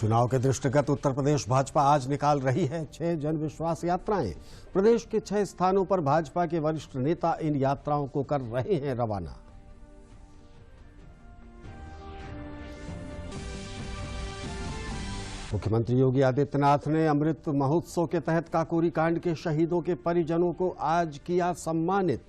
चुनाव के दृष्टिगत उत्तर प्रदेश भाजपा आज निकाल रही है 6 जन विश्वास यात्राएं। प्रदेश के 6 स्थानों पर भाजपा के वरिष्ठ नेता इन यात्राओं को कर रहे हैं रवाना। मुख्यमंत्री योगी आदित्यनाथ ने अमृत महोत्सव के तहत काकोरी कांड के शहीदों के परिजनों को आज किया सम्मानित।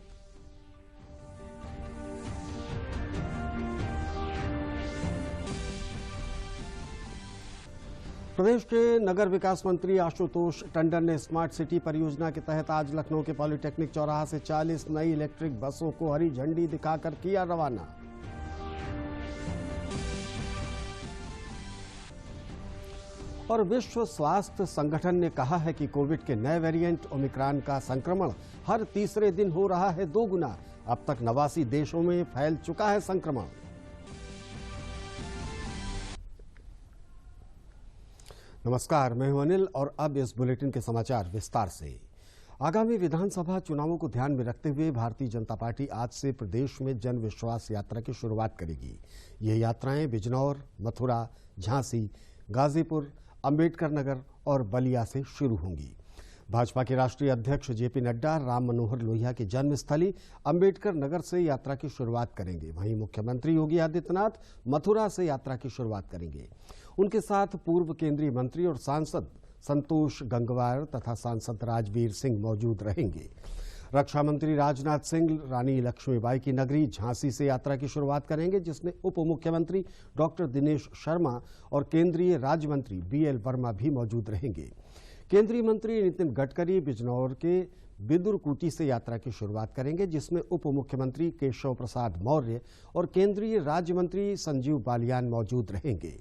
प्रदेश के नगर विकास मंत्री आशुतोष टंडन ने स्मार्ट सिटी परियोजना के तहत आज लखनऊ के पॉलिटेक्निक चौराहा से 40 नई इलेक्ट्रिक बसों को हरी झंडी दिखाकर किया रवाना। और विश्व स्वास्थ्य संगठन ने कहा है कि कोविड के नए वेरिएंट ओमिक्रॉन का संक्रमण हर तीसरे दिन हो रहा है 2 गुना। अब तक 89 देशों में फैल चुका है संक्रमण। नमस्कार, मैं हूं अनिल और अब इस बुलेटिन के समाचार विस्तार से। आगामी विधानसभा चुनावों को ध्यान में रखते हुए भारतीय जनता पार्टी आज से प्रदेश में जन विश्वास यात्रा की शुरुआत करेगी। ये यात्राएं बिजनौर, मथुरा, झांसी, गाजीपुर, अंबेडकर नगर और बलिया से शुरू होंगी। भाजपा के राष्ट्रीय अध्यक्ष जेपी नड्डा राम मनोहर लोहिया की जन्मस्थली अंबेडकर नगर से यात्रा की शुरुआत करेंगे। वहीं मुख्यमंत्री योगी आदित्यनाथ मथुरा से यात्रा की शुरुआत करेंगे। उनके साथ पूर्व केंद्रीय मंत्री और सांसद संतोष गंगवार तथा सांसद राजवीर सिंह मौजूद रहेंगे। रक्षा मंत्री राजनाथ सिंह रानी लक्ष्मीबाई की नगरी झांसी से यात्रा की शुरुआत करेंगे, जिसमें उप मुख्यमंत्री डॉक्टर दिनेश शर्मा और केंद्रीय राज्य मंत्री बीएल वर्मा भी मौजूद रहेंगे। केंद्रीय मंत्री नितिन गडकरी बिजनौर के बिदुरकुटी से यात्रा की शुरुआत करेंगे, जिसमें उप मुख्यमंत्री केशव प्रसाद मौर्य और केंद्रीय राज्य मंत्री संजीव बालियान मौजूद रहेंगे।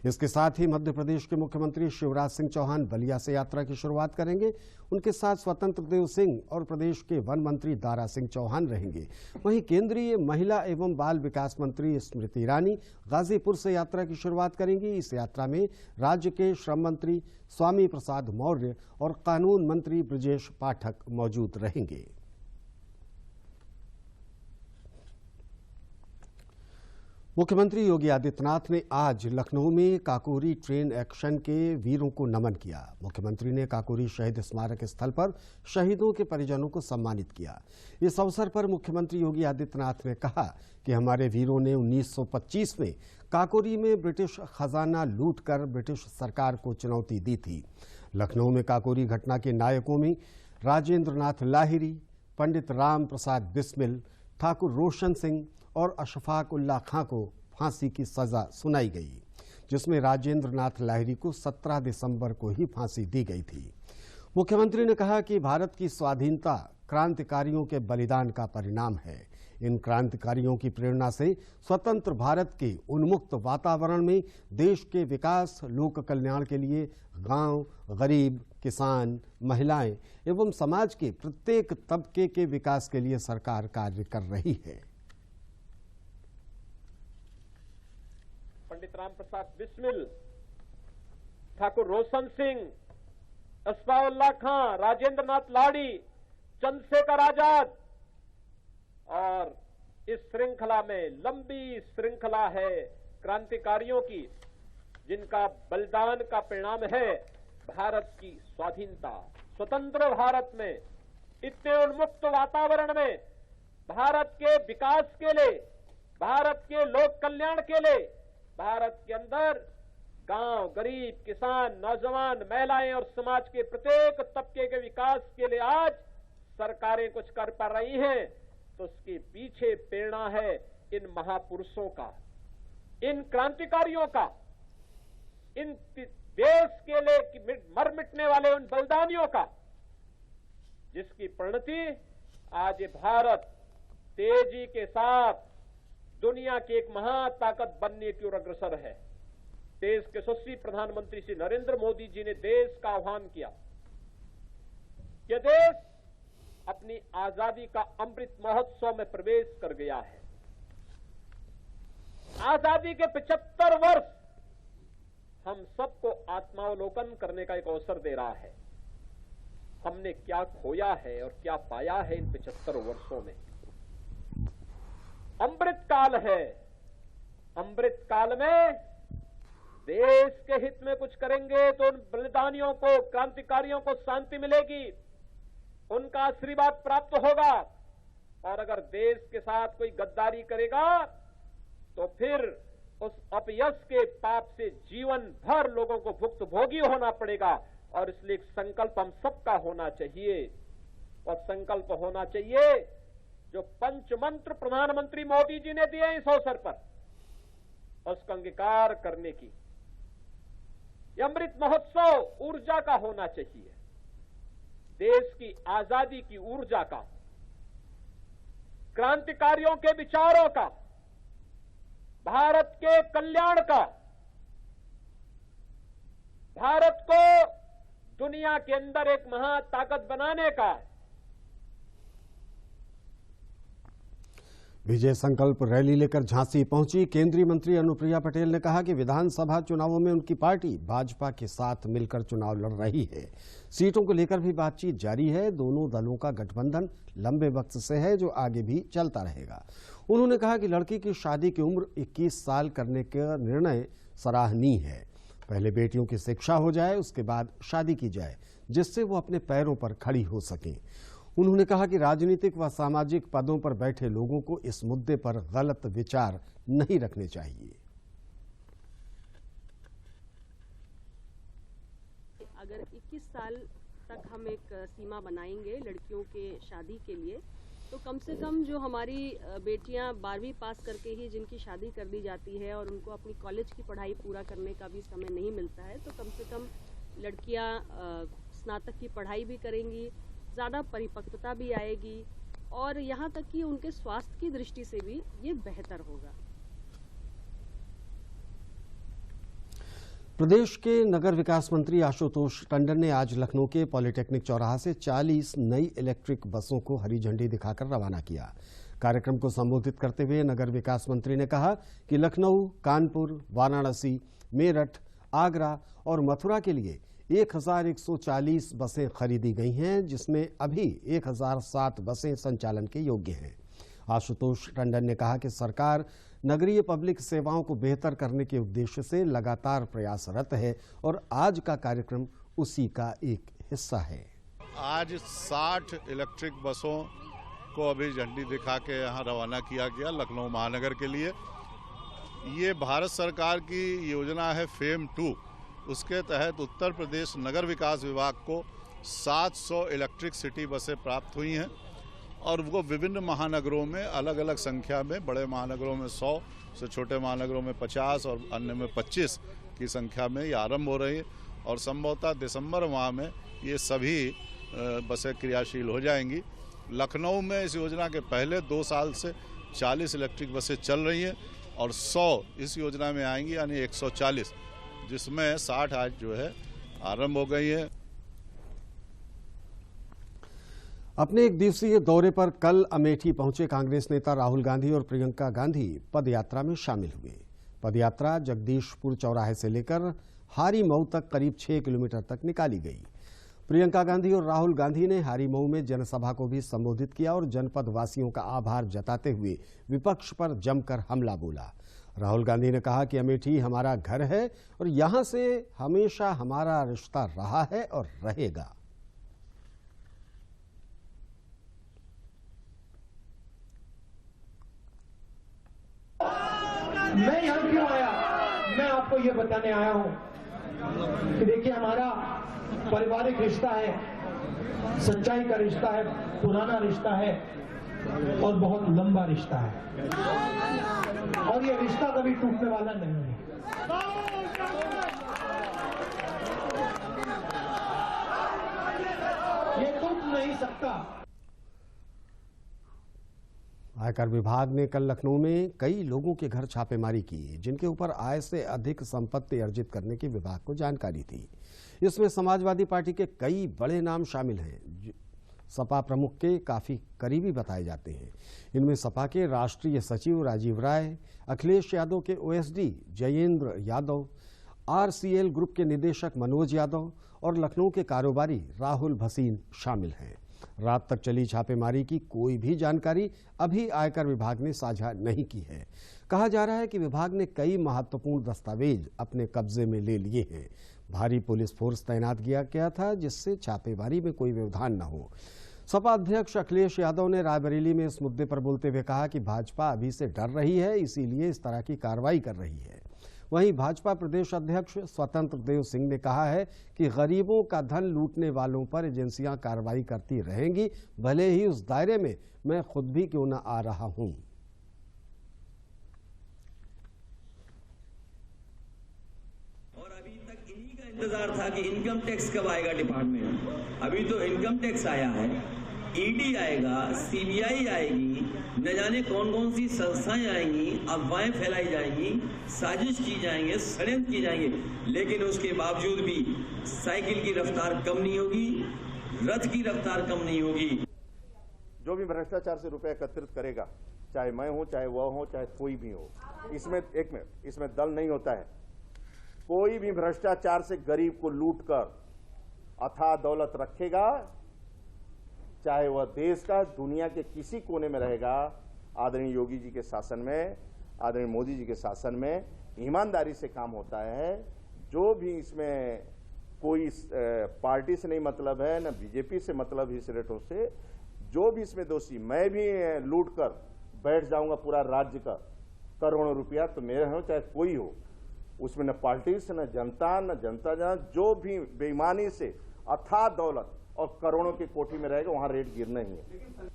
इसके साथ ही मध्य प्रदेश के मुख्यमंत्री शिवराज सिंह चौहान बलिया से यात्रा की शुरुआत करेंगे। उनके साथ स्वतंत्र देव सिंह और प्रदेश के वन मंत्री दारा सिंह चौहान रहेंगे। वहीं केंद्रीय महिला एवं बाल विकास मंत्री स्मृति ईरानी गाजीपुर से यात्रा की शुरुआत करेंगी। इस यात्रा में राज्य के श्रम मंत्री स्वामी प्रसाद मौर्य और कानून मंत्री ब्रजेश पाठक मौजूद रहेंगे। मुख्यमंत्री योगी आदित्यनाथ ने आज लखनऊ में काकोरी ट्रेन एक्शन के वीरों को नमन किया। मुख्यमंत्री ने काकोरी शहीद स्मारक स्थल पर शहीदों के परिजनों को सम्मानित किया। इस अवसर पर मुख्यमंत्री योगी आदित्यनाथ ने कहा कि हमारे वीरों ने 1925 में काकोरी में ब्रिटिश खजाना लूटकर ब्रिटिश सरकार को चुनौती दी थी। लखनऊ में काकोरी घटना के नायकों में राजेंद्र नाथ लाहिरी, पंडित राम प्रसाद बिस्मिल, ठाकुर रोशन सिंह और अशफाक उल्लाह खां को फांसी की सजा सुनाई गई, जिसमें राजेंद्र नाथ लाहिरी को 17 दिसंबर को ही फांसी दी गई थी। मुख्यमंत्री ने कहा कि भारत की स्वाधीनता क्रांतिकारियों के बलिदान का परिणाम है। इन क्रांतिकारियों की प्रेरणा से स्वतंत्र भारत के उन्मुक्त वातावरण में देश के विकास, लोक कल्याण के लिए गांव, गरीब, किसान, महिलाएं एवं समाज के प्रत्येक तबके के विकास के लिए सरकार कार्य कर रही है। पंडित राम प्रसाद बिस्मिल, ठाकुर रोशन सिंह, अशफाउल्लाह खां, राजेंद्र नाथ लाहिड़ी, चंद्रशेखर आजाद और इस श्रृंखला में लंबी श्रृंखला है क्रांतिकारियों की, जिनका बलिदान का परिणाम है भारत की स्वाधीनता। स्वतंत्र भारत में, इतने उन्मुक्त वातावरण में भारत के विकास के लिए, भारत के लोक कल्याण के लिए, भारत के अंदर गांव, गरीब, किसान, नौजवान, महिलाएं और समाज के प्रत्येक तबके के विकास के लिए आज सरकारें कुछ कर पा रही हैं, तो उसके पीछे प्रेरणा है इन महापुरुषों का, इन क्रांतिकारियों का, इन देश के लिए मर मिटने वाले उन बलिदानियों का, जिसकी परिणति आज ये भारत तेजी के साथ दुनिया की एक महाताकत बनने की ओर अग्रसर है। देश के यशस्वी प्रधानमंत्री श्री नरेंद्र मोदी जी ने देश का आह्वान किया कि देश अपनी आजादी का अमृत महोत्सव में प्रवेश कर गया है। आजादी के 75 वर्ष हम सबको आत्मावलोकन करने का एक अवसर दे रहा है। हमने क्या खोया है और क्या पाया है इन 75 वर्षों में। अमृत काल है। अमृत काल में देश के हित में कुछ करेंगे तो उन बलिदानियों को, क्रांतिकारियों को शांति मिलेगी, उनका आशीर्वाद प्राप्त होगा। और अगर देश के साथ कोई गद्दारी करेगा तो फिर उस अपयश के पाप से जीवन भर लोगों को भुक्तभोगी होना पड़ेगा। और इसलिए एक संकल्प हम सबका होना चाहिए, और संकल्प होना चाहिए जो पंचमंत्र प्रधानमंत्री मोदी जी ने दिए इस अवसर पर, उसका अंगीकार करने की। यह अमृत महोत्सव ऊर्जा का होना चाहिए, देश की आजादी की ऊर्जा का, क्रांतिकारियों के विचारों का, भारत के कल्याण का, भारत को दुनिया के अंदर एक महाताकत बनाने का। विजय संकल्प रैली लेकर झांसी पहुंची केंद्रीय मंत्री अनुप्रिया पटेल ने कहा कि विधानसभा चुनावों में उनकी पार्टी भाजपा के साथ मिलकर चुनाव लड़ रही है। सीटों को लेकर भी बातचीत जारी है। दोनों दलों का गठबंधन लंबे वक्त से है, जो आगे भी चलता रहेगा। उन्होंने कहा कि लड़की की शादी की उम्र 21 साल करने का निर्णय सराहनीय है। पहले बेटियों की शिक्षा हो जाए, उसके बाद शादी की जाए, जिससे वो अपने पैरों पर खड़ी हो सकें। उन्होंने कहा कि राजनीतिक व सामाजिक पदों पर बैठे लोगों को इस मुद्दे पर गलत विचार नहीं रखने चाहिए। अगर 21 साल तक हम एक सीमा बनाएंगे लड़कियों के शादी के लिए, तो कम से कम जो हमारी बेटियां 12वीं पास करके ही जिनकी शादी कर दी जाती है और उनको अपनी कॉलेज की पढ़ाई पूरा करने का भी समय नहीं मिलता है, तो कम से कम लड़कियां स्नातक की पढ़ाई भी करेंगी, ज़्यादा परिपक्वता भी आएगी, और यहाँ तक कि उनके स्वास्थ्य की दृष्टि से भी ये बेहतर होगा। प्रदेश के नगर विकास मंत्री आशुतोष टंडन ने आज लखनऊ के पॉलिटेक्निक चौराहा से 40 नई इलेक्ट्रिक बसों को हरी झंडी दिखाकर रवाना किया। कार्यक्रम को संबोधित करते हुए नगर विकास मंत्री ने कहा कि लखनऊ, कानपुर, वाराणसी, मेरठ, आगरा और मथुरा के लिए 1140 बसें खरीदी गई हैं, जिसमें अभी 1007 बसें संचालन के योग्य हैं। आशुतोष टंडन ने कहा कि सरकार नगरीय पब्लिक सेवाओं को बेहतर करने के उद्देश्य से लगातार प्रयासरत है और आज का कार्यक्रम उसी का एक हिस्सा है। आज 60 इलेक्ट्रिक बसों को अभी झंडी दिखा के यहाँ रवाना किया गया लखनऊ महानगर के लिए। ये भारत सरकार की योजना है फेम 2। उसके तहत उत्तर प्रदेश नगर विकास विभाग को 700 इलेक्ट्रिक सिटी बसें प्राप्त हुई हैं और वो विभिन्न महानगरों में अलग अलग संख्या में, बड़े महानगरों में 100 से छोटे महानगरों में 50 और अन्य में 25 की संख्या में ये आरंभ हो रही है और संभवतः दिसंबर माह में ये सभी बसें क्रियाशील हो जाएंगी। लखनऊ में इस योजना के पहले 2 साल से 40 इलेक्ट्रिक बसें चल रही हैं और 100 इस योजना में आएंगी, यानी 140, जिसमें 60 आज जो है आरंभ हो गई है। अपने एक दिवसीय दौरे पर कल अमेठी पहुंचे कांग्रेस नेता राहुल गांधी और प्रियंका गांधी पदयात्रा में शामिल हुए। पदयात्रा जगदीशपुर चौराहे से लेकर हारीमऊ तक करीब 6 किलोमीटर तक निकाली गई। प्रियंका गांधी और राहुल गांधी ने हारीमऊ में जनसभा को भी संबोधित किया और जनपद वासियों का आभार जताते हुए विपक्ष पर जमकर हमला बोला। राहुल गांधी ने कहा कि अमेठी हमारा घर है और यहां से हमेशा हमारा रिश्ता रहा है और रहेगा। मैं यहां क्यों आया, मैं आपको ये बताने आया हूं कि देखिए, हमारा पारिवारिक रिश्ता है, सच्चाई का रिश्ता है, पुराना रिश्ता है और बहुत लंबा रिश्ता है और ये रिश्ता कभी टूटने वाला नहीं है। ये टूट नहीं सकता। आयकर विभाग ने कल लखनऊ में कई लोगों के घर छापेमारी की, जिनके ऊपर आय से अधिक संपत्ति अर्जित करने की विभाग को जानकारी थी। इसमें समाजवादी पार्टी के कई बड़े नाम शामिल हैं, सपा प्रमुख के काफी करीबी बताए जाते हैं। इनमें सपा के राष्ट्रीय सचिव राजीव राय, अखिलेश यादव के OSD Jayendra Yadav, RCL group के निदेशक मनोज यादव और लखनऊ के कारोबारी राहुल भसीन शामिल हैं। रात तक चली छापेमारी की कोई भी जानकारी अभी आयकर विभाग ने साझा नहीं की है। कहा जा रहा है कि विभाग ने कई महत्वपूर्ण दस्तावेज अपने कब्जे में ले लिए हैं। भारी पुलिस फोर्स तैनात किया गया था जिससे छापेमारी में कोई व्यवधान न हो। सपा अध्यक्ष अखिलेश यादव ने रायबरेली में इस मुद्दे पर बोलते हुए कहा कि भाजपा अभी से डर रही है, इसीलिए इस तरह की कार्रवाई कर रही है। वहीं भाजपा प्रदेश अध्यक्ष स्वतंत्र देव सिंह ने कहा है कि गरीबों का धन लूटने वालों पर एजेंसियां कार्रवाई करती रहेंगी, भले ही उस दायरे में मैं खुद भी क्यों न आ रहा हूं। और अभी तक इन्हीं का इंतजार था कि इनकम टैक्स कब आएगा डिपार्टमेंट। अभी तो इनकम टैक्स आया है, ईडी आएगा, सीबीआई आएगी, न जाने कौन कौन सी संस्थाएं आएंगी, अफवाहें फैलाई जाएंगी, साजिश की जाएंगे, षड्यंत्र किए जाएंगे, लेकिन उसके बावजूद भी साइकिल की रफ्तार कम नहीं होगी, रथ की रफ्तार कम नहीं होगी। जो भी भ्रष्टाचार से रुपए एकत्रित करेगा, चाहे मैं हूं, चाहे वह हो, चाहे कोई भी हो, इसमें दल नहीं होता है। कोई भी भ्रष्टाचार से गरीब को लूट कर अथाह दौलत रखेगा, चाहे वह देश का दुनिया के किसी कोने में रहेगा, आदरणीय योगी जी के शासन में, आदरणीय मोदी जी के शासन में ईमानदारी से काम होता है। जो भी इसमें कोई पार्टी से नहीं मतलब है, न बीजेपी से मतलब इस रेटों से, जो भी इसमें दोषी, मैं भी लूट कर बैठ जाऊंगा पूरा राज्य का करोड़ों रुपया, तो मेरे हो चाहे कोई हो, उसमें न पार्टी से न जनता जो भी बेईमानी से अथाह दौलत और करोड़ों की कोठी में रहेगा, वहां रेट गिरना ही है।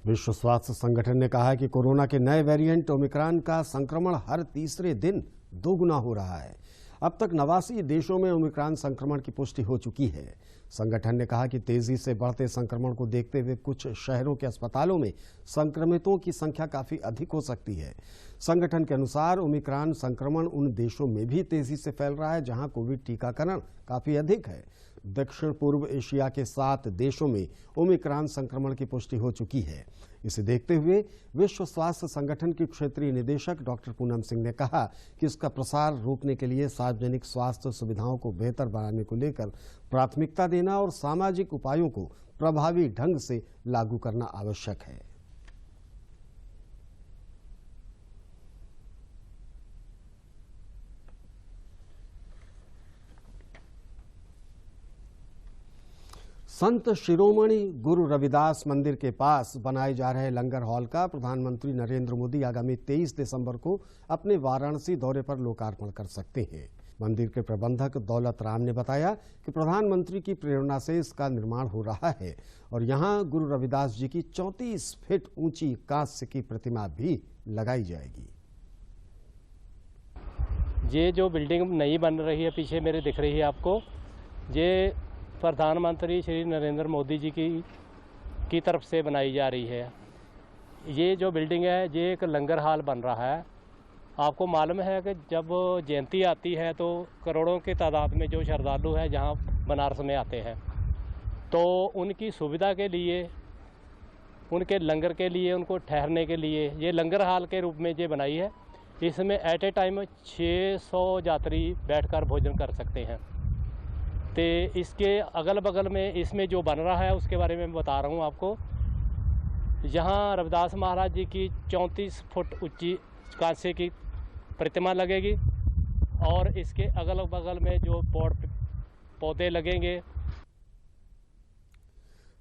विश्व स्वास्थ्य संगठन ने कहा है कि कोरोना के नए वेरिएंट ओमिक्रॉन का संक्रमण हर तीसरे दिन दोगुना हो रहा है। अब तक 89 देशों में ओमिक्रॉन संक्रमण की पुष्टि हो चुकी है। संगठन ने कहा कि तेजी से बढ़ते संक्रमण को देखते हुए कुछ शहरों के अस्पतालों में संक्रमितों की संख्या काफी अधिक हो सकती है। संगठन के अनुसार ओमिक्रॉन संक्रमण उन देशों में भी तेजी से फैल रहा है जहां कोविड टीकाकरण काफी अधिक है। दक्षिण पूर्व एशिया के 7 देशों में ओमिक्रॉन संक्रमण की पुष्टि हो चुकी है। इसे देखते हुए विश्व स्वास्थ्य संगठन की क्षेत्रीय निदेशक डॉक्टर पूनम सिंह ने कहा कि इसका प्रसार रोकने के लिए सार्वजनिक स्वास्थ्य सुविधाओं को बेहतर बनाने को लेकर प्राथमिकता देना और सामाजिक उपायों को प्रभावी ढंग से लागू करना आवश्यक है। संत शिरोमणि गुरु रविदास मंदिर के पास बनाए जा रहे लंगर हॉल का प्रधानमंत्री नरेंद्र मोदी आगामी 23 दिसंबर को अपने वाराणसी दौरे पर लोकार्पण कर सकते हैं। मंदिर के प्रबंधक दौलत राम ने बताया कि प्रधानमंत्री की प्रेरणा से इसका निर्माण हो रहा है और यहां गुरु रविदास जी की 34 फीट ऊंची कांस्य की प्रतिमा भी लगाई जाएगी। ये जो बिल्डिंग नई बन रही है पीछे मेरे दिख रही है आपको, ये प्रधानमंत्री श्री नरेंद्र मोदी जी की तरफ से बनाई जा रही है। ये जो बिल्डिंग है ये एक लंगर हॉल बन रहा है। आपको मालूम है कि जब जयंती आती है तो करोड़ों की तादाद में जो श्रद्धालु हैं जहां बनारस में आते हैं, तो उनकी सुविधा के लिए, उनके लंगर के लिए, उनको ठहरने के लिए ये लंगर हॉल के रूप में ये बनाई है। इसमें एट ए टाइम 600 यात्री बैठकर भोजन कर सकते हैं। तो इसके अगल बगल में इसमें जो बन रहा है उसके बारे में मैं बता रहा हूँ आपको। यहाँ रविदास महाराज जी की 34 फुट ऊंची कांस्य की प्रतिमा लगेगी और इसके अगल बगल में जो पौधे लगेंगे।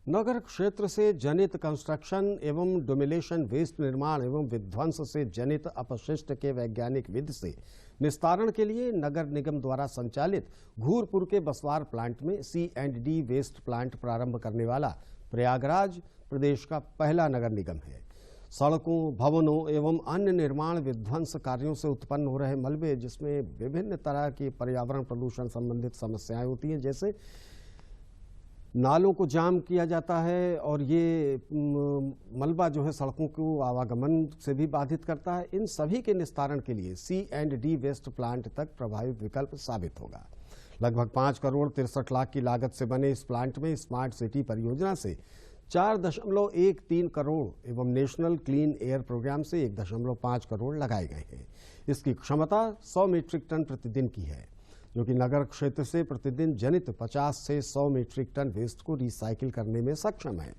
नगर क्षेत्र से जनित कंस्ट्रक्शन एवं डोमिलेशन वेस्ट निर्माण एवं विध्वंस से जनित अपशिष्ट के वैज्ञानिक विधि से निस्तारण के लिए नगर निगम द्वारा संचालित घूरपुर के बसवार प्लांट में C&D वेस्ट प्लांट प्रारंभ करने वाला प्रयागराज प्रदेश का पहला नगर निगम है। सड़कों, भवनों एवं अन्य निर्माण विध्वंस कार्यों से उत्पन्न हो रहे मलबे, जिसमें विभिन्न तरह की पर्यावरण प्रदूषण संबंधित समस्याएं होती हैं, जैसे नालों को जाम किया जाता है और ये मलबा जो है सड़कों को आवागमन से भी बाधित करता है। इन सभी के निस्तारण के लिए C&D वेस्ट प्लांट तक प्रभावी विकल्प साबित होगा। लगभग 5 करोड़ 63 लाख की लागत से बने इस प्लांट में स्मार्ट सिटी परियोजना से 4.13 करोड़ एवं नेशनल क्लीन एयर प्रोग्राम से 1.5 करोड़ लगाए गए हैं। इसकी क्षमता 100 मीट्रिक टन प्रतिदिन की है। जो कि नगर क्षेत्र से प्रतिदिन जनित 50 से 100 मीट्रिक टन वेस्ट को रिसाइकिल करने में सक्षम है।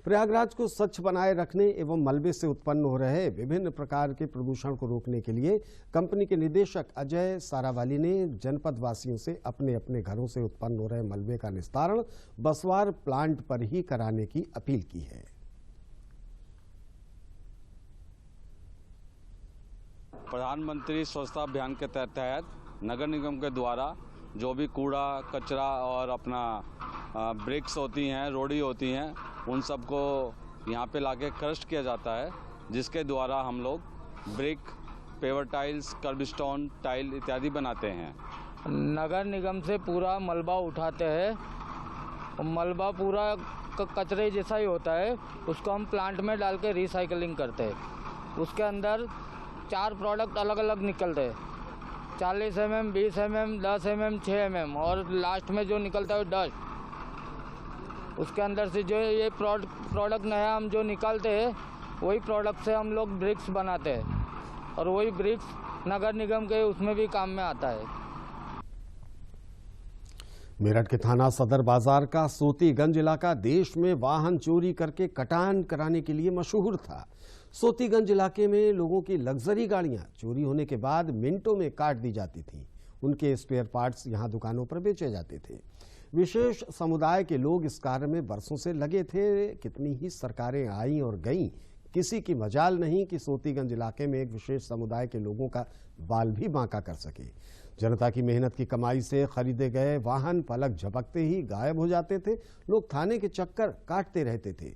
प्रयागराज को स्वच्छ बनाए रखने एवं मलबे से उत्पन्न हो रहे विभिन्न प्रकार के प्रदूषण को रोकने के लिए कंपनी के निदेशक अजय सारावाली ने जनपद वासियों से अपने अपने घरों से उत्पन्न हो रहे मलबे का निस्तारण बसवार प्लांट पर ही कराने की अपील की है। प्रधानमंत्री स्वच्छता अभियान के तहत नगर निगम के द्वारा जो भी कूड़ा कचरा और अपना ब्रिक्स होती हैं, रोड़ी होती हैं, उन सबको यहाँ पे लाके क्रश किया जाता है, जिसके द्वारा हम लोग ब्रिक, पेवर टाइल्स, कर्बस्टोन टाइल इत्यादि बनाते हैं। नगर निगम से पूरा मलबा उठाते हैं। मलबा पूरा कचरे जैसा ही होता है, उसको हम प्लांट में डाल के रिसाइकलिंग करते हैं। उसके अंदर 4 प्रोडक्ट अलग अलग निकलते हैं, 40 mm, 20 mm, 10 mm, 6 mm और लास्ट में जो निकलता है डस्ट। उसके अंदर से जो ये प्रोडक्ट नया हम जो निकालते हैं, वही प्रोडक्ट से हम लोग ब्रिक्स बनाते हैं और वही ब्रिक्स नगर निगम के उसमें भी काम में आता है। मेरठ के थाना सदर बाजार का सोतीगंज इलाका देश में वाहन चोरी करके कटान कराने के लिए मशहूर था। सोतीगंज इलाके में लोगों की लग्जरी गाड़ियां चोरी होने के बाद मिनटों में काट दी जाती थीं। उनके स्पेयर पार्ट्स यहां दुकानों पर बेचे जाते थे। विशेष समुदाय के लोग इस कार्य में बरसों से लगे थे। कितनी ही सरकारें आईं और गईं, किसी की मजाल नहीं कि सोतीगंज इलाके में एक विशेष समुदाय के लोगों का बाल भी बांका कर सके। जनता की मेहनत की कमाई से खरीदे गए वाहन पलक झपकते ही गायब हो जाते थे। लोग थाने के चक्कर काटते रहते थे।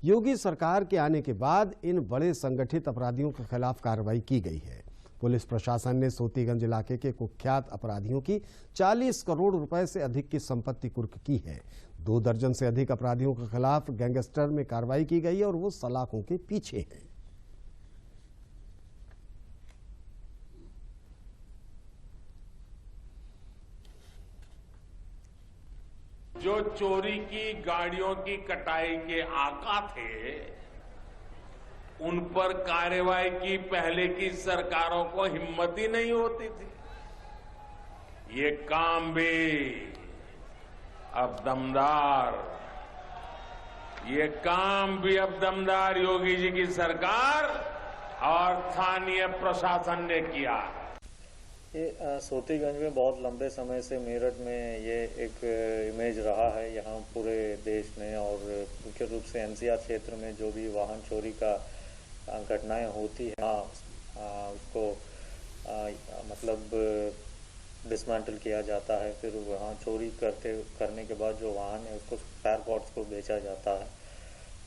योगी सरकार के आने के बाद इन बड़े संगठित अपराधियों के खिलाफ कार्रवाई की गई है। पुलिस प्रशासन ने सोतीगंज इलाके के कुख्यात अपराधियों की 40 करोड़ रुपए से अधिक की संपत्ति कुर्क की है। 2 दर्जन से अधिक अपराधियों के खिलाफ गैंगस्टर में कार्रवाई की गई है और वो सलाखों के पीछे हैं। जो चोरी की गाड़ियों की कटाई के आका थे, उन पर कार्रवाई की पहले की सरकारों को हिम्मत ही नहीं होती थी। ये काम भी अब दमदार योगी जी की सरकार और स्थानीय प्रशासन ने किया। ये सोतीगंज में बहुत लंबे समय से मेरठ में ये एक इमेज रहा है। यहाँ पूरे देश में और मुख्य रूप से एनसीआर क्षेत्र में जो भी वाहन चोरी का घटनाएं होती हैं, उसको मतलब डिसमेंटल किया जाता है। फिर वहाँ चोरी करने के बाद जो वाहन है उसको स्पेयर पार्ट्स को बेचा जाता है।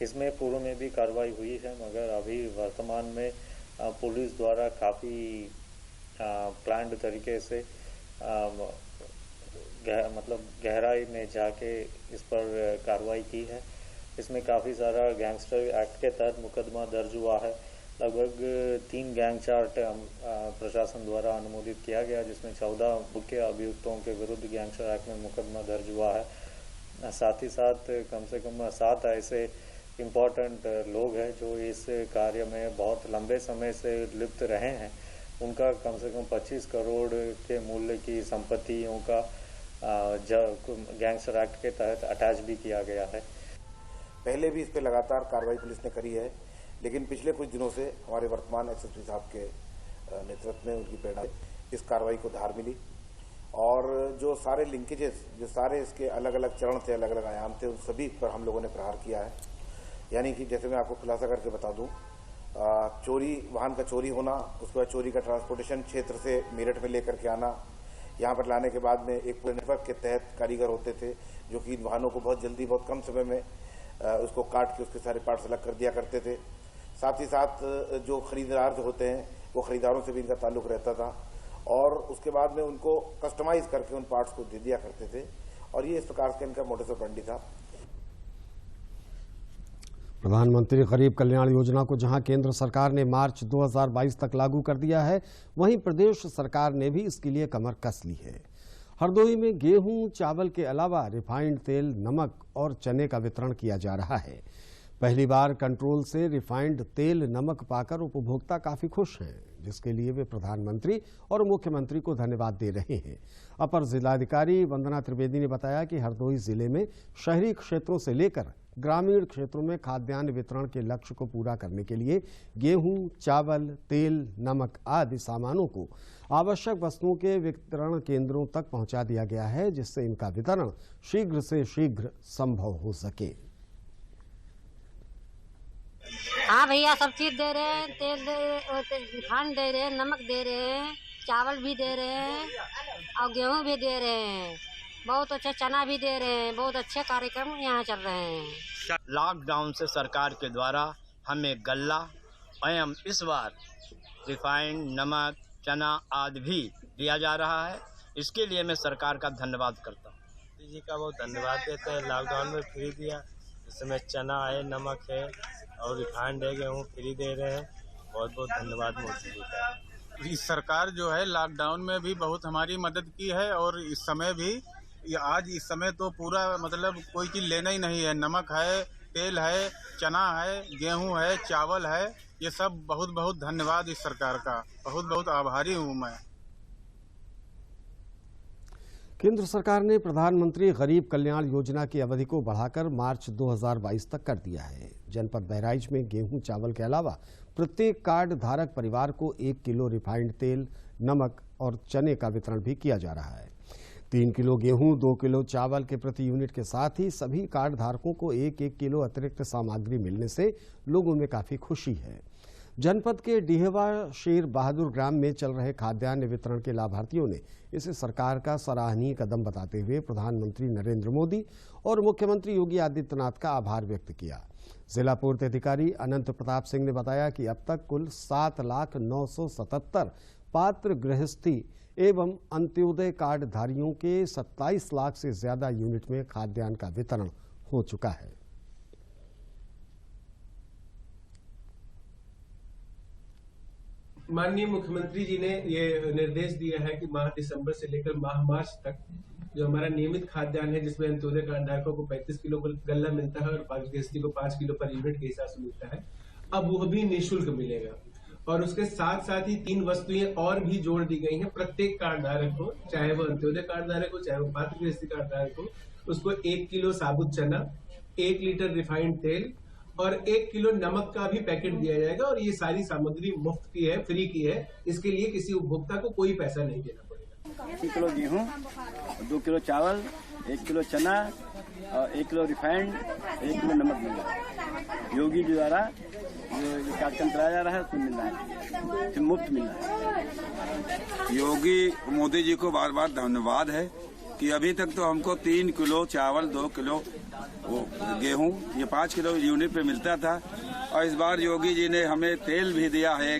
इसमें पूर्व में भी कार्रवाई हुई है, मगर अभी वर्तमान में पुलिस द्वारा काफ़ी प्लान्ड तरीके से मतलब गहराई में जाके इस पर कार्रवाई की है। इसमें काफ़ी सारा गैंगस्टर एक्ट के तहत मुकदमा दर्ज हुआ है। लगभग 3 गैंग चार्ट प्रशासन द्वारा अनुमोदित किया गया, जिसमें 14 मुख्य अभियुक्तों के विरुद्ध गैंगस्टर एक्ट में मुकदमा दर्ज हुआ है। साथ ही साथ कम से कम 7 ऐसे इम्पोर्टेंट लोग हैं जो इस कार्य में बहुत लंबे समय से लिप्त रहे हैं। उनका कम से कम 25 करोड़ के मूल्य की संपत्तियों का गैंगस्टर एक्ट के तहत अटैच भी किया गया है। पहले भी इस पर लगातार कार्रवाई पुलिस ने करी है, लेकिन पिछले कुछ दिनों से हमारे वर्तमान एसएसपी साहब के नेतृत्व में उनकी प्रेरणा इस कार्रवाई को धार मिली और जो सारे लिंकेजेस, जो सारे इसके अलग अलग चरण थे, अलग अलग आयाम थे, उन सभी पर हम लोगों ने प्रहार किया है। यानी कि जैसे मैं आपको खुलासा करके बता दूं, चोरी, वाहन का चोरी होना, उसके बाद चोरी का ट्रांसपोर्टेशन क्षेत्र से मेरठ में लेकर के आना, यहाँ पर लाने के बाद में एक पूरे नेटवर्क के तहत कारीगर होते थे जो कि इन वाहनों को बहुत जल्दी, बहुत कम समय में उसको काट के उसके सारे पार्ट्स अलग कर दिया करते थे। साथ ही साथ जो खरीदार जो होते हैं वो खरीदारों से भी इनका ताल्लुक रहता था और उसके बाद में उनको कस्टमाइज करके उन पार्ट्स को दे दिया करते थे और ये इस प्रकार से इनका मोडस ऑपरेंडी था। प्रधानमंत्री गरीब कल्याण योजना को जहां केंद्र सरकार ने मार्च 2022 तक लागू कर दिया है, वहीं प्रदेश सरकार ने भी इसके लिए कमर कस ली है। हरदोई में गेहूं, चावल के अलावा रिफाइंड तेल, नमक और चने का वितरण किया जा रहा है। पहली बार कंट्रोल से रिफाइंड तेल नमक पाकर उपभोक्ता काफी खुश हैं, जिसके लिए वे प्रधानमंत्री और मुख्यमंत्री को धन्यवाद दे रहे हैं। अपर जिलाधिकारी वंदना त्रिवेदी ने बताया कि हरदोई जिले में शहरी क्षेत्रों से लेकर ग्रामीण क्षेत्रों में खाद्यान्न वितरण के लक्ष्य को पूरा करने के लिए गेहूं, चावल, तेल, नमक आदि सामानों को आवश्यक वस्तुओं के वितरण केंद्रों तक पहुंचा दिया गया है, जिससे इनका वितरण शीघ्र से शीघ्र संभव हो सके। हाँ भैया, सब चीज दे रहे हैं, तेल दे रहे, रिफाइंड दे रहे हैं, नमक दे रहे हैं, चावल भी दे रहे हैं और गेहूं भी दे रहे हैं। बहुत अच्छा चना भी दे रहे हैं। बहुत अच्छे कार्यक्रम यहाँ चल रहे हैं। लॉकडाउन से सरकार के द्वारा हमें गल्ला एवं इस बार रिफाइंड नमक, चना आदि भी दिया जा रहा है। इसके लिए मैं सरकार का धन्यवाद करता हूँ। मोदी जी का बहुत धन्यवाद देते हैं। लॉकडाउन में फ्री दिया, इसमें चना है, नमक है और रिफाइंड है, गेहूँ फ्री दे रहे हैं। बहुत बहुत धन्यवाद मोदी जी का। इस सरकार जो है लॉकडाउन में भी बहुत हमारी मदद की है और इस समय भी, आज इस समय तो पूरा मतलब कोई चीज़ लेना ही नहीं है। नमक है, तेल है, चना है, गेहूं है, चावल है। ये सब बहुत बहुत धन्यवाद इस सरकार का। बहुत बहुत आभारी हूँ मैं। केंद्र सरकार ने प्रधानमंत्री गरीब कल्याण योजना की अवधि को बढ़ाकर मार्च 2022 तक कर दिया है। जनपद बहराइच में गेहूं, चावल के अलावा प्रत्येक कार्ड धारक परिवार को 1 किलो रिफाइंड तेल, नमक और चने का वितरण भी किया जा रहा है। 3 किलो गेहूं, 2 किलो चावल के प्रति यूनिट के साथ ही सभी कार्ड धारकों को 1-1 किलो अतिरिक्त सामग्री मिलने से लोगों में काफी खुशी है। जनपद के डिहवा शेर बहादुर ग्राम में चल रहे खाद्यान्न वितरण के लाभार्थियों ने इसे सरकार का सराहनीय कदम बताते हुए प्रधानमंत्री नरेंद्र मोदी और मुख्यमंत्री योगी आदित्यनाथ का आभार व्यक्त किया। जिला पूर्ति अधिकारी अनंत प्रताप सिंह ने बताया कि अब तक कुल 7,977 पात्र गृहस्थी एवं अंत्योदय कार्ड धारियों के 27 लाख से ज्यादा यूनिट में खाद्यान्न का वितरण हो चुका है। माननीय मुख्यमंत्री जी ने ये निर्देश दिया है कि माह दिसंबर से लेकर माह मार्च तक जो हमारा नियमित खाद्यान्न है, जिसमें अंत्योदय कार्डधारकों को 35 किलो गल्ला मिलता है और गृहस्थी को 5 किलो पर यूनिट के हिसाब से मिलता है, अब वो भी निःशुल्क मिलेगा। और उसके साथ साथ ही 3 वस्तुएं और भी जोड़ दी गई हैं प्रत्येक कार्डधारक को, चाहे वो अंत्योदय कार्डधारक हो, चाहे वो पात्र गृहस्थी कार्डधारक हो। उसको 1 किलो साबुत चना, 1 लीटर रिफाइंड तेल और 1 किलो नमक का भी पैकेट दिया जाएगा। और ये सारी सामग्री मुफ्त की है, फ्री की है। इसके लिए किसी उपभोक्ता को कोई पैसा नहीं देना पड़ेगा। 1 किलो गेहूँ, 2 किलो चावल, 1 किलो चना और 1 किलो रिफाइंड, 1 किलो नमक मिल रहा है। योगी जी द्वारा जो कार्यक्रम कराया जा रहा है उसमें मिल रहा है, मुफ्त मिल रहा है। योगी मोदी जी को बार बार धन्यवाद है कि अभी तक तो हमको 3 किलो चावल, 2 किलो गेहूं, ये 5 किलो यूनिट पे मिलता था। और इस बार योगी जी ने हमें तेल भी दिया है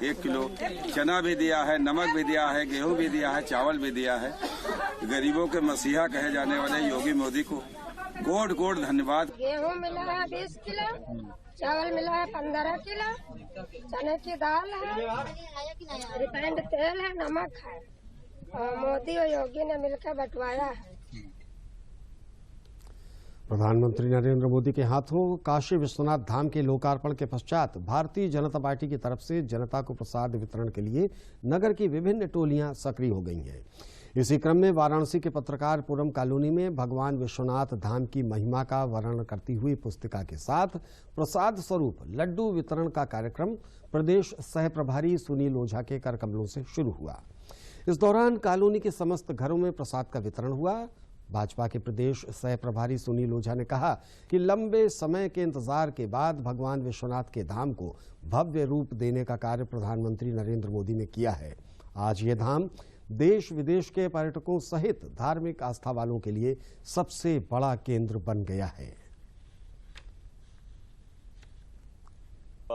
1 किलो, चना भी दिया है, नमक भी दिया है, गेहूं भी दिया है, चावल भी दिया है। गरीबों के मसीहा कहे जाने वाले योगी मोदी को कोट कोट धन्यवाद। गेहूं मिला है 20 किलो, चावल मिला है 15 किलो, चने की दाल है, रिफाइंड तेल है, नमक है और मोदी और योगी ने मिलकर बंटवाया है। प्रधानमंत्री नरेंद्र मोदी के हाथों काशी विश्वनाथ धाम के लोकार्पण के पश्चात भारतीय जनता पार्टी की तरफ से जनता को प्रसाद वितरण के लिए नगर की विभिन्न टोलियां सक्रिय हो गई हैं। इसी क्रम में वाराणसी के पत्रकारपुरम कॉलोनी में भगवान विश्वनाथ धाम की महिमा का वर्णन करती हुई पुस्तिका के साथ प्रसाद स्वरूप लड्डू वितरण का कार्यक्रम प्रदेश सह प्रभारी सुनील ओझा के कर कमलों से शुरू हुआ। इस दौरान कॉलोनी के समस्त घरों में प्रसाद का वितरण हुआ। भाजपा के प्रदेश सह प्रभारी सुनील ओझा ने कहा कि लंबे समय के इंतजार के बाद भगवान विश्वनाथ के धाम को भव्य रूप देने का कार्य प्रधानमंत्री नरेंद्र मोदी ने किया है। आज ये धाम देश विदेश के पर्यटकों सहित धार्मिक आस्था वालों के लिए सबसे बड़ा केंद्र बन गया है।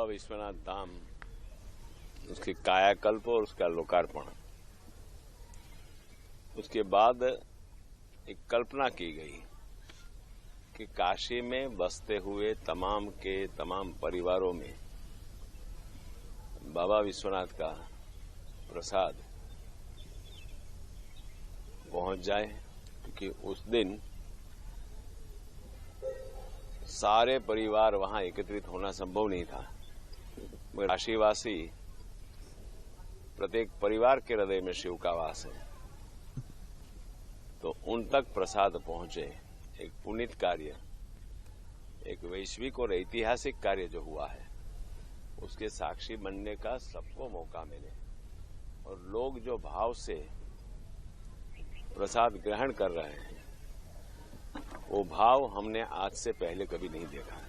विश्वनाथ धाम, उसके कायाकल्प और उसका लोकार्पण, उसके बाद एक कल्पना की गई कि काशी में बसते हुए तमाम के तमाम परिवारों में बाबा विश्वनाथ का प्रसाद पहुंच जाए, क्योंकि उस दिन सारे परिवार वहां एकत्रित होना संभव नहीं था, मगर काशीवासी प्रत्येक परिवार के हृदय में शिव का वास है, तो उन तक प्रसाद पहुंचे। एक पुनीत कार्य, एक वैश्विक और ऐतिहासिक कार्य जो हुआ है, उसके साक्षी बनने का सबको मौका मिले और लोग जो भाव से प्रसाद ग्रहण कर रहे हैं, वो भाव हमने आज से पहले कभी नहीं देखा।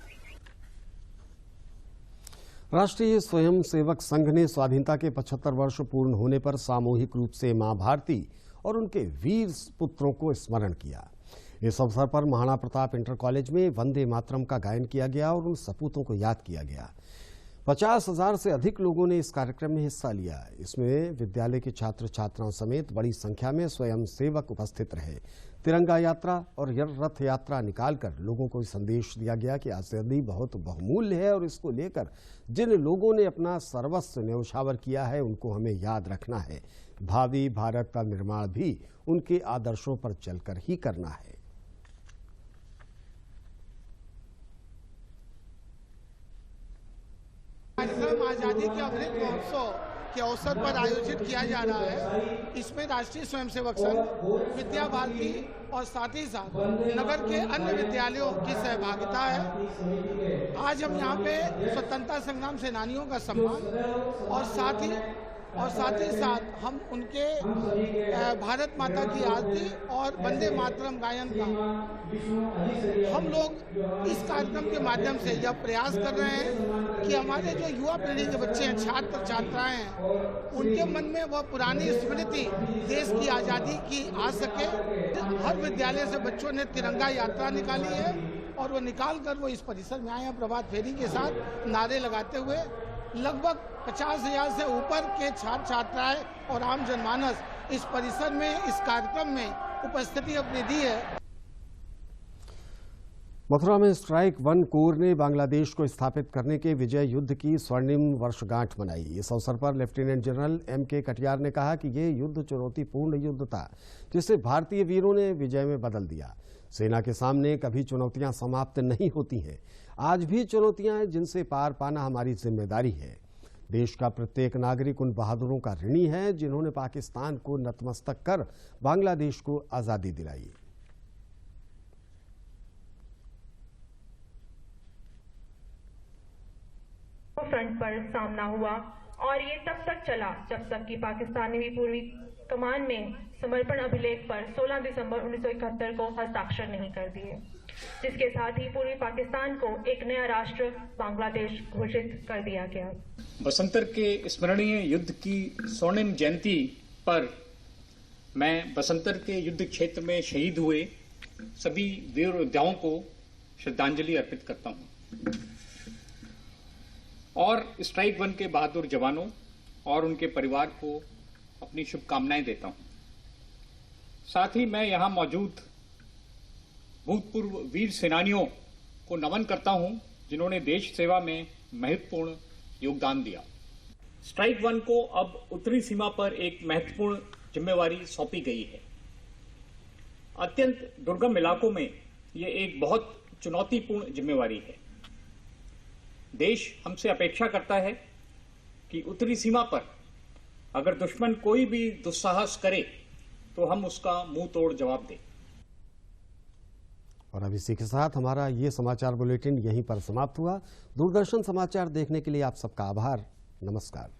राष्ट्रीय स्वयंसेवक संघ ने स्वाधीनता के 75 वर्ष पूर्ण होने पर सामूहिक रूप से मां भारती और उनके वीर पुत्रों को स्मरण किया। इस अवसर पर महाराणा प्रताप इंटर कॉलेज में वंदे मातरम का गायन किया गया और उन सपूतों को याद किया गया। 50,000 से अधिक लोगों ने इस कार्यक्रम में हिस्सा लिया। इसमें विद्यालय के छात्र छात्राओं समेत बड़ी संख्या में स्वयंसेवक उपस्थित रहे। तिरंगा यात्रा और रथ यात्रा निकालकर लोगों को संदेश दिया गया कि आजादी बहुत बहुमूल्य है और इसको लेकर जिन लोगों ने अपना सर्वस्व न्यौछावर किया है उनको हमें याद रखना है। भावी भारत का निर्माण भी उनके आदर्शों पर चलकर ही करना है। कार्यक्रम आजादी के अमृत महोत्सव के अवसर पर आयोजित किया जा रहा है। इसमें राष्ट्रीय स्वयंसेवक संघ, विद्या भारती और साथ ही साथ नगर के अन्य विद्यालयों की सहभागिता है। आज हम यहाँ पे स्वतंत्रता संग्राम सेनानियों का सम्मान और साथ ही साथ हम उनके भारत माता की आरती और वंदे मातरम गायन का हम लोग इस कार्यक्रम के माध्यम से यह प्रयास कर रहे हैं कि हमारे जो युवा पीढ़ी के बच्चे हैं, छात्र छात्राएं हैं, उनके मन में वह पुरानी स्मृति देश की आज़ादी की आ सके। हर विद्यालय से बच्चों ने तिरंगा यात्रा निकाली है और वो निकाल कर वो इस परिसर में आए हैं प्रभात फेरी के साथ नारे लगाते हुए। लगभग 50,000 से ऊपर के छात्र छात्राएं और आम जनमानस इस परिसर में इस कार्यक्रम में उपस्थिति अपनी दी है। मथुरा में स्ट्राइक 1 कोर ने बांग्लादेश को स्थापित करने के विजय युद्ध की स्वर्णिम वर्षगांठ मनाई। इस अवसर पर लेफ्टिनेंट जनरल M.K. कटियार ने कहा कि ये युद्ध चुनौतीपूर्ण युद्ध था जिसे भारतीय वीरों ने विजय में बदल दिया। सेना के सामने कभी चुनौतियां समाप्त नहीं होती हैं। आज भी चुनौतियां हैं जिनसे पार पाना हमारी जिम्मेदारी है। देश का प्रत्येक नागरिक उन बहादुरों का ऋणी है जिन्होंने पाकिस्तान को नतमस्तक कर बांग्लादेश को आजादी दिलाई। फ्रंट पर सामना हुआ और ये तब तक चला जब तक कि पाकिस्तान ने भी पूर्वी कमान में समर्पण अभिलेख पर 16 दिसंबर 1971 को हस्ताक्षर नहीं कर दिए, जिसके साथ ही पूर्वी पाकिस्तान को एक नया राष्ट्र बांग्लादेश घोषित कर दिया गया। बसंतर के स्मरणीय युद्ध की स्वर्णिम जयंती पर मैं बसंतर के युद्ध क्षेत्र में शहीद हुए सभी वीर योद्धाओं को श्रद्धांजलि अर्पित करता हूं और स्ट्राइक 1 के बहादुर जवानों और उनके परिवार को अपनी शुभकामनाएं देता हूं। साथ ही मैं यहां मौजूद भूतपूर्व वीर सेनानियों को नमन करता हूं जिन्होंने देश सेवा में महत्वपूर्ण योगदान दिया। स्ट्राइक 1 को अब उत्तरी सीमा पर एक महत्वपूर्ण जिम्मेवारी सौंपी गई है। अत्यंत दुर्गम इलाकों में ये एक बहुत चुनौतीपूर्ण जिम्मेवारी है। देश हमसे अपेक्षा करता है कि उत्तरी सीमा पर अगर दुश्मन कोई भी दुस्साहस करे तो हम उसका मुंह तोड़ जवाब दें। और अब इसी के साथ हमारा ये समाचार बुलेटिन यहीं पर समाप्त हुआ। दूरदर्शन समाचार देखने के लिए आप सबका आभार। नमस्कार।